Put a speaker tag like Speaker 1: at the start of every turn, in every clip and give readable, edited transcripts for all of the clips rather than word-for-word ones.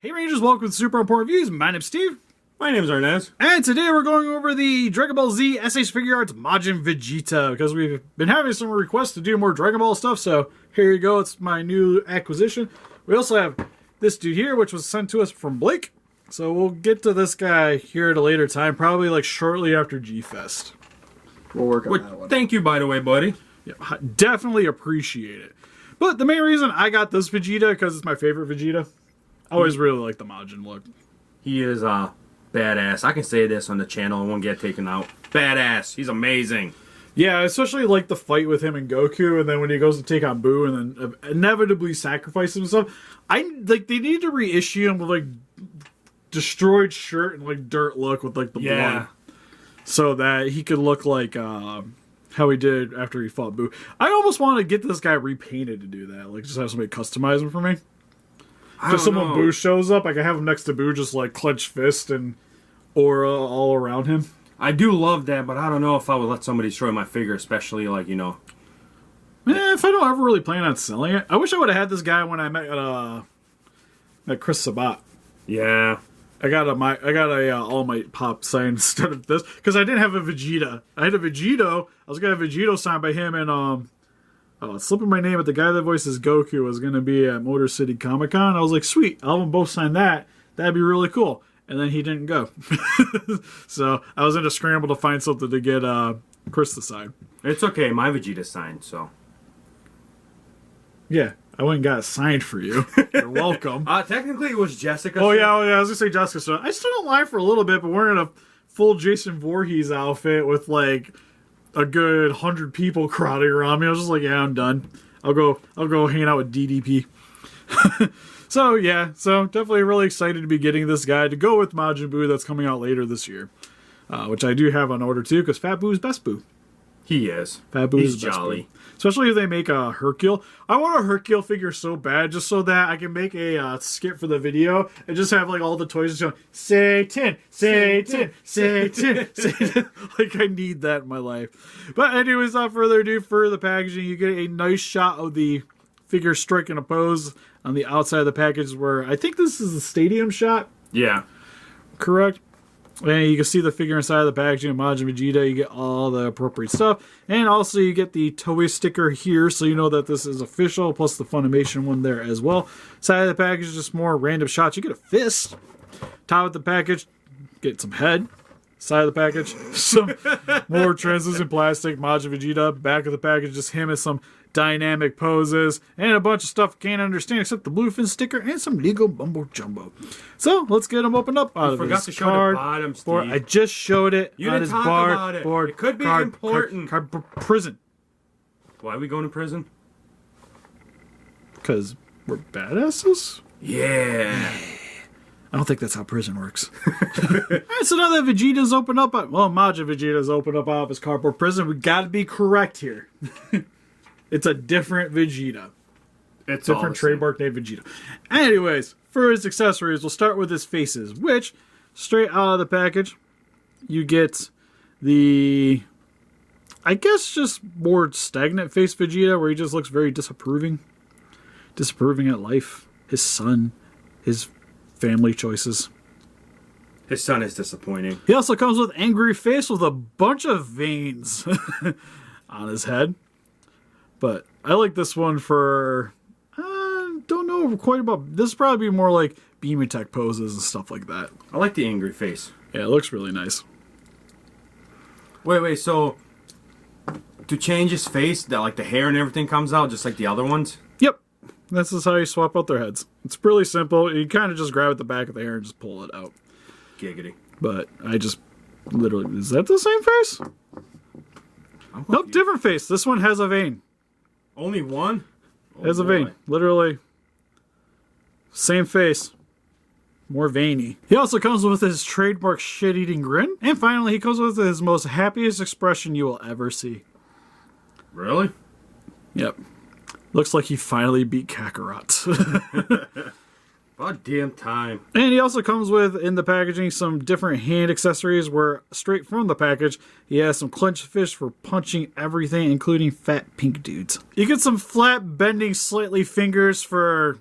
Speaker 1: Hey Rangers, welcome to Super Important Reviews. My name's Steve.
Speaker 2: My name's Arnaz.
Speaker 1: And today we're going over the Dragon Ball Z SH Figuarts Majin Vegeta, because we've been having some requests to do more Dragon Ball stuff, so here you go, it's my new acquisition. We also have this dude here, which was sent to us from Blake, so we'll get to this guy here at a later time, probably like shortly after G-Fest. We'll work on that one.
Speaker 2: Thank you, by the way, buddy.
Speaker 1: Yeah, definitely appreciate it. But the main reason I got this Vegeta, because it's my favorite Vegeta. I always really like the Majin look.
Speaker 2: He is badass. I can say this on the channel and won't get taken out. Badass. He's amazing.
Speaker 1: Yeah, especially like the fight with him and Goku, and then when he goes to take on Buu and then inevitably sacrifice himself. I like they need to reissue him with like destroyed shirt and like dirt look with like the blood, so that he could look like how he did after he fought Buu. I almost want to get this guy repainted to do that. Like just have somebody customize him for me. Just so when Buu shows up, I can have him next to Buu, just like clenched fist and aura all around him.
Speaker 2: I do love that, but I don't know if I would let somebody destroy my figure, especially like, you know.
Speaker 1: If I don't ever really plan on selling it. I wish I would have had this guy when I met Chris Sabat.
Speaker 2: Yeah.
Speaker 1: I got a All Might Pop sign instead of this, because I didn't have a Vegeta. I had a Vegito. I was gonna have a Vegito signed by him, and it's slipping my name, but the guy that voices Goku was going to be at Motor City Comic Con. I was like, sweet, I'll have them both sign that. That'd be really cool. And then he didn't go. So I was in a scramble to find something to get Chris to sign.
Speaker 2: It's okay. My Vegeta's signed, so.
Speaker 1: Yeah, I went and got it signed for you. You're welcome.
Speaker 2: Technically, it was Jessica.
Speaker 1: Oh, yeah, I was going to say Jessica. So I still don't lie for a little bit, but we're in a full Jason Voorhees outfit with, like, a good 100 people crowding around me. I was just like, yeah, I'm done. I'll go hang out with DDP. So yeah, so definitely really excited to be getting this guy to go with Majin Buu that's coming out later this year, which I do have on order too, because Fat Buu is best Buu.
Speaker 2: He is.
Speaker 1: Fat Buu is
Speaker 2: He's jolly.
Speaker 1: Especially if they make a Hercule. I want a Hercule figure so bad, just so that I can make a skit for the video and just have like all the toys showing Satan, Satan, Satan, Satan. Like I need that in my life. But anyways, without further ado, for the packaging, you get a nice shot of the figure striking a pose on the outside of the package, where I think this is the stadium shot.
Speaker 2: Yeah.
Speaker 1: Correct. And you can see the figure inside of the packaging of Majin Vegeta. You get all the appropriate stuff. And also you get the Toei sticker here, so you know that this is official, plus the Funimation one there as well. Side of the package is just more random shots. You get a fist. Top of the package, get some head. Side of the package, some more translucent plastic Majin Vegeta. Back of the package, just him in some dynamic poses. And a bunch of stuff I can't understand except the bluefin sticker and some Lego Bumbo Jumbo. So let's get them opened up out of
Speaker 2: forgot
Speaker 1: this
Speaker 2: to show
Speaker 1: card.
Speaker 2: The bottom, Steve.
Speaker 1: I just showed it.
Speaker 2: You
Speaker 1: on
Speaker 2: didn't
Speaker 1: his
Speaker 2: talk
Speaker 1: bar,
Speaker 2: about it.
Speaker 1: Board,
Speaker 2: It could be
Speaker 1: card,
Speaker 2: important.
Speaker 1: Prison.
Speaker 2: Why are we going to prison?
Speaker 1: Because we're badasses?
Speaker 2: Yeah.
Speaker 1: I don't think that's how prison works. Alright, so now that Vegeta's opened up, Majin Vegeta's opened up out of his cardboard prison, we gotta be correct here. It's a different Vegeta.
Speaker 2: It's
Speaker 1: different trademark named Vegeta. Anyways, for his accessories, we'll start with his faces, which, straight out of the package, you get the, I guess, just more stagnant face Vegeta, where he just looks very disapproving. Disapproving at life, his son, his family choices.
Speaker 2: His son is disappointing.
Speaker 1: He also comes with angry face with a bunch of veins on his head. But I like this one for, don't know quite about, this would probably be more like beam attack poses and stuff like that.
Speaker 2: I like the angry face.
Speaker 1: Yeah, it looks really nice.
Speaker 2: Wait, so to change his face, that like the hair and everything comes out just like the other ones?
Speaker 1: Yep. This is how you swap out their heads. It's really simple. You kind of just grab at the back of the hair and just pull it out.
Speaker 2: Giggity.
Speaker 1: But I just literally, is that the same face? Nope, different face. This one has a vein.
Speaker 2: Only one?
Speaker 1: Oh, has a vein. Literally. Same face. More veiny. He also comes with his trademark shit-eating grin. And finally, he comes with his most happiest expression you will ever see.
Speaker 2: Really?
Speaker 1: Yep. Looks like he finally beat Kakarot.
Speaker 2: About damn time.
Speaker 1: And he also comes with, in the packaging, some different hand accessories where, straight from the package, he has some clenched fists for punching everything, including fat pink dudes. You get some flat, bending, slightly fingers for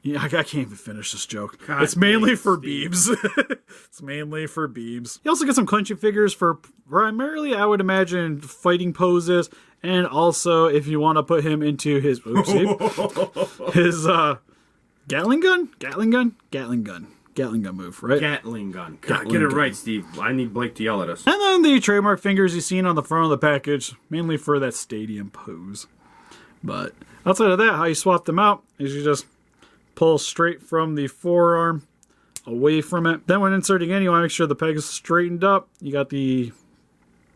Speaker 1: Yeah, I can't even finish this joke.
Speaker 2: God
Speaker 1: it's mainly
Speaker 2: damn,
Speaker 1: for
Speaker 2: Steve.
Speaker 1: Beebs. It's mainly for Beebs. You also get some clenching figures for primarily, I would imagine, fighting poses. And also, if you want to put him into his... Oopsie. His Gatling gun move, right?
Speaker 2: Gatling gun.
Speaker 1: Gatling
Speaker 2: Get it
Speaker 1: gun.
Speaker 2: right, Steve. I need Blake to yell at us.
Speaker 1: And then the trademark fingers you've seen on the front of the package, mainly for that stadium pose. But outside of that, how you swap them out is you just pull straight from the forearm away from it. Then when inserting in, you want to make sure the peg is straightened up. You got the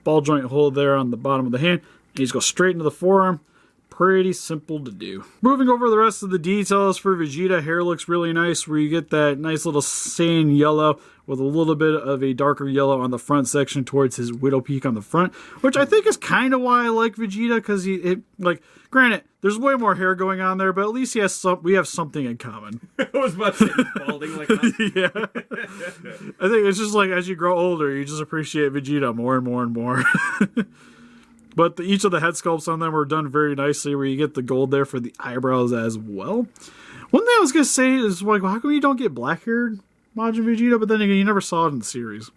Speaker 1: ball joint hole there on the bottom of the hand. And you just go straight into the forearm. Pretty simple to do. Moving over the rest of the details for Vegeta, hair looks really nice where you get that nice little sand yellow with a little bit of a darker yellow on the front section towards his widow peak on the front, which I think is kind of why I like Vegeta, because granted, there's way more hair going on there, but at least we have something in common.
Speaker 2: I was about to say he's balding like that.
Speaker 1: Yeah. I think it's just like as you grow older, you just appreciate Vegeta more and more and more. But each of the head sculpts on them are done very nicely, where you get the gold there for the eyebrows as well. One thing I was going to say is, like, well, how come you don't get black-haired Majin Vegeta? But then again, you never saw it in the series.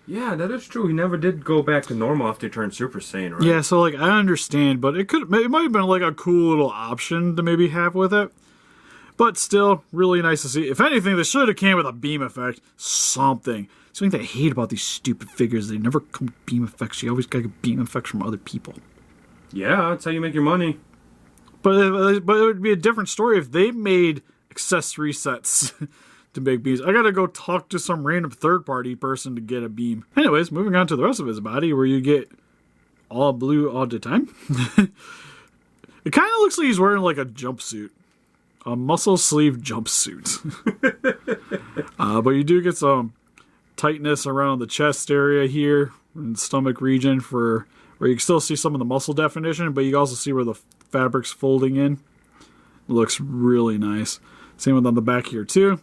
Speaker 2: Yeah, that is true. He never did go back to normal after he turned Super Saiyan, right?
Speaker 1: Yeah, so, like, I understand, but it might have been, like, a cool little option to maybe have with it. But still, really nice to see. If anything, they should have came with a beam effect. Something. Something that I hate about these stupid figures. They never come with beam effects. You always gotta get beam effects from other people.
Speaker 2: Yeah, that's how you make your money.
Speaker 1: But it would be a different story if they made accessory sets to make beams. I gotta go talk to some random third-party person to get a beam. Anyways, moving on to the rest of his body, where you get all blue all the time. It kind of looks like he's wearing like a jumpsuit. A muscle sleeve jumpsuit. But you do get some tightness around the chest area here and stomach region where you can still see some of the muscle definition, but you can also see where the fabric's folding in. It looks really nice. Same with on the back here too,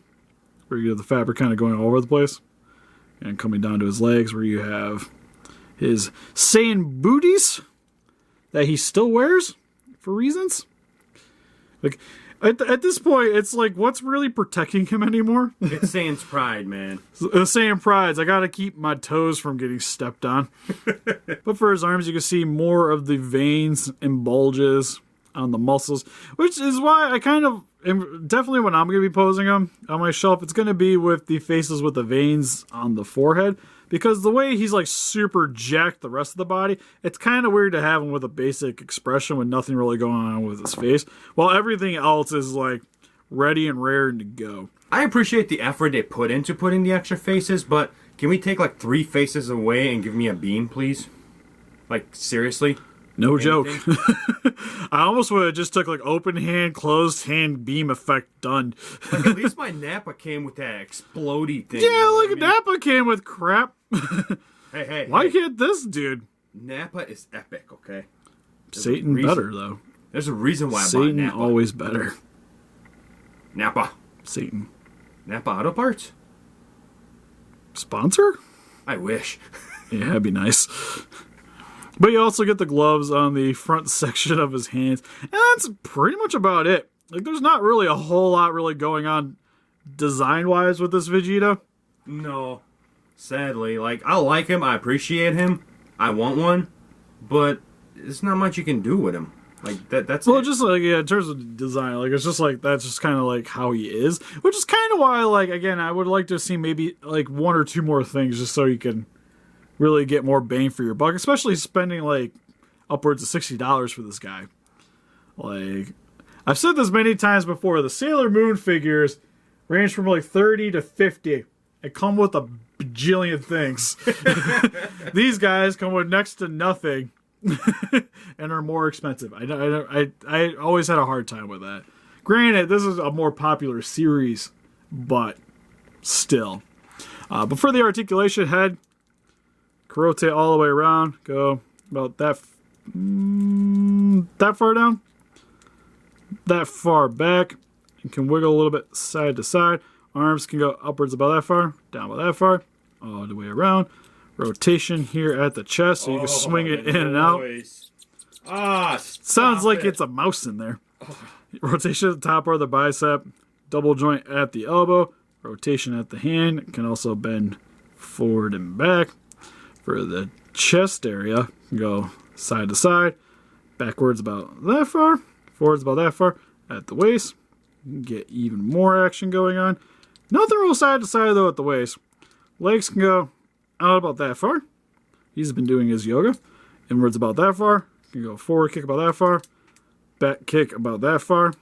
Speaker 1: where you get the fabric kind of going all over the place. And coming down to his legs where you have his Saiyan booties that he still wears for reasons. Like, at this point, it's like, what's really protecting him anymore?
Speaker 2: It's Saiyan's pride, man.
Speaker 1: The Saiyan prides. I gotta keep my toes from getting stepped on. But for his arms, you can see more of the veins and bulges on the muscles, which is why I kind of definitely when I'm gonna be posing them on my shelf, it's gonna be with the faces with the veins on the forehead. Because the way he's like super jacked the rest of the body, it's kind of weird to have him with a basic expression with nothing really going on with his face, while everything else is like ready and raring to go.
Speaker 2: I appreciate the effort they put into putting the extra faces, but can we take like 3 faces away and give me a beam, please? Like, seriously?
Speaker 1: No joke. I almost would have just took like open hand, closed hand beam effect done.
Speaker 2: Like, at least my Nappa came with that explodey thing.
Speaker 1: Yeah,
Speaker 2: you know
Speaker 1: like
Speaker 2: what I mean?
Speaker 1: Nappa came with crap.
Speaker 2: Hey.
Speaker 1: Why can't this dude?
Speaker 2: Nappa is epic, okay?
Speaker 1: Satan better though.
Speaker 2: There's a reason why I bought
Speaker 1: Satan
Speaker 2: Nappa.
Speaker 1: always better.
Speaker 2: Nappa.
Speaker 1: Satan.
Speaker 2: Nappa Auto Parts?
Speaker 1: Sponsor?
Speaker 2: I wish.
Speaker 1: Yeah, that'd be nice. But you also get the gloves on the front section of his hands. And that's pretty much about it. Like, there's not really a whole lot really going on design-wise with this Vegeta.
Speaker 2: No. Sadly. Like, I like him. I appreciate him. I want one. But there's not much you can do with him. Like, that's
Speaker 1: Well,
Speaker 2: it.
Speaker 1: just like, yeah, in terms of design, like, it's just like, that's just kind of like how he is. Which is kind of why, like, again, I would like to see maybe, like, 1 or 2 more things just so you can really get more bang for your buck. Especially spending, like, upwards of $60 for this guy. Like, I've said this many times before, the Sailor Moon figures range from, like, 30 to 50. They come with a bajillion things. These guys come with next to nothing. And are more expensive. I always had a hard time with that. Granted, this is a more popular series, but still. But for the articulation head, can rotate all the way around. Go about that far down, that far back. You can wiggle a little bit side to side. Arms can go upwards about that far, down about that far, all the way around. Rotation here at the chest, so you can swing it in and out.
Speaker 2: Ah,
Speaker 1: Sounds like it's a mouse in there. Rotation at the top part of the bicep. double joint at the elbow, rotation at the hand. It can also bend forward and back. For the chest area, go side to side, backwards about that far, forwards about that far. At the waist, you can get even more action going on. Nothing real side to side though at the waist. Legs can go out about that far. He's been doing his yoga. Inwards about that far. You can go forward kick about that far. Back kick about that far.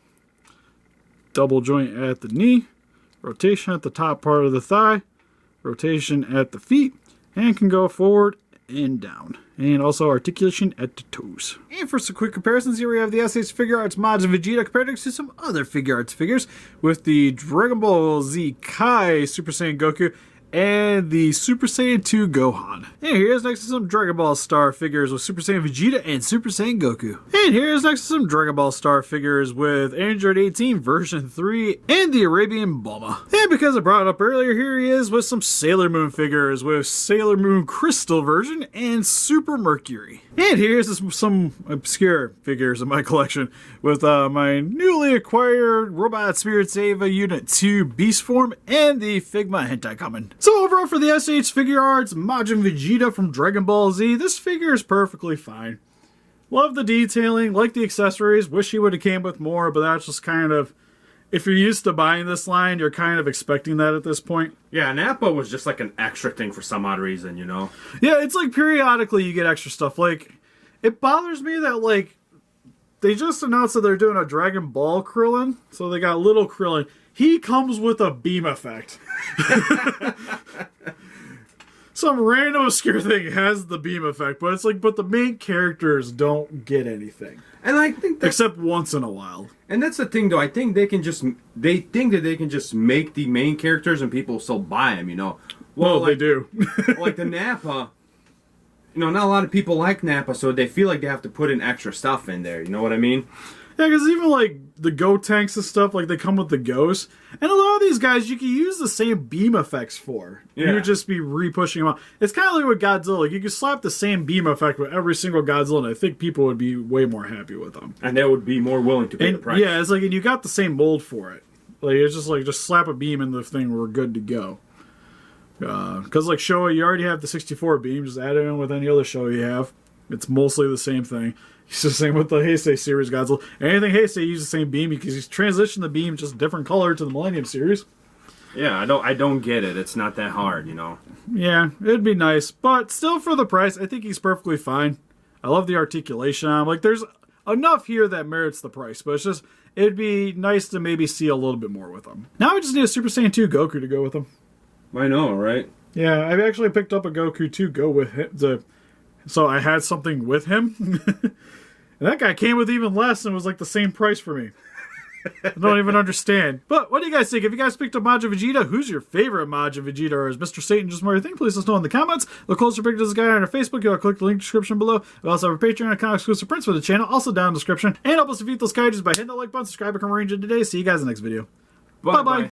Speaker 1: Double joint at the knee. Rotation at the top part of the thigh. Rotation at the feet. And can go forward and down. And also articulation at the toes. And for some quick comparisons, here we have the SH Figuarts Majin Vegeta compared to some other Figuarts figures with the Dragon Ball Z Kai Super Saiyan Goku and the Super Saiyan 2 Gohan. And here's next to some Dragon Ball Star figures with Super Saiyan Vegeta and Super Saiyan Goku. And here's next to some Dragon Ball Star figures with Android 18 version 3 and the Arabian Bulma. And because I brought it up earlier, here he is with some Sailor Moon figures with Sailor Moon Crystal version and Super Mercury. And here's some obscure figures in my collection with my newly acquired Robot Spirit Eva Unit 2 Beast Form and the Figma Hentai Common. So overall for the SH Figuarts Majin Vegeta from Dragon Ball Z, this figure is perfectly fine. Love the detailing, like the accessories, wish he would have came with more, but that's just kind of, if you're used to buying this line, you're kind of expecting that at this point.
Speaker 2: Yeah, Nappa was just like an extra thing for some odd reason, you know?
Speaker 1: Yeah, it's like periodically you get extra stuff. Like, it bothers me that, like, they just announced that they're doing a Dragonball Crillon, so they got little Krillin. He comes with a beam effect. Some random obscure thing has the beam effect, but it's like, but the main characters don't get anything.
Speaker 2: And I think that's,
Speaker 1: except once in a while.
Speaker 2: And that's the thing, though. I think they think that they can just make the main characters and people still buy them, you know?
Speaker 1: Well, like, they do.
Speaker 2: Like the Nappa, you know, not a lot of people like Nappa, so they feel like they have to put in extra stuff in there, you know what I mean?
Speaker 1: Yeah, because even like the Go tanks and stuff, like they come with the Ghosts. And a lot of these guys you can use the same beam effects for. Yeah. You would just be re-pushing them out. It's kind of like with Godzilla. Like you could slap the same beam effect with every single Godzilla, and I think people would be way more happy with them.
Speaker 2: And they would be more willing to pay the price.
Speaker 1: Yeah, it's like, and you got the same mold for it. Like it's just like, just slap a beam in the thing, we're good to go. Because like Showa, you already have the 64 beam, just add it in with any other Showa you have. It's mostly the same thing. It's the same with the Heisei series Godzilla. Anything Heisei uses the same beam because he's transitioned the beam just different color to the Millennium series.
Speaker 2: Yeah, I don't get it. It's not that hard, you know.
Speaker 1: Yeah, it'd be nice, but still for the price, I think he's perfectly fine. I love the articulation on him. Like there's enough here that merits the price, but it's just it'd be nice to maybe see a little bit more with him. Now we just need a Super Saiyan 2 Goku to go with him.
Speaker 2: I know, right?
Speaker 1: Yeah, I've actually picked up a Goku to go with him. So I had something with him. And that guy came with even less and was like the same price for me. I don't even understand. But what do you guys think? If you guys picked up Majin Vegeta, who's your favorite Majin Vegeta? Or is Mr. Satan just more your thing? Please let us know in the comments. The closer picture of this guy on our Facebook, you'll click the link description below. We also have a Patreon account exclusive prints for the channel, also down in the description. And help us defeat those kaijus by hitting the like button, subscribe, and come range in today. See you guys in the next video. Bye-bye.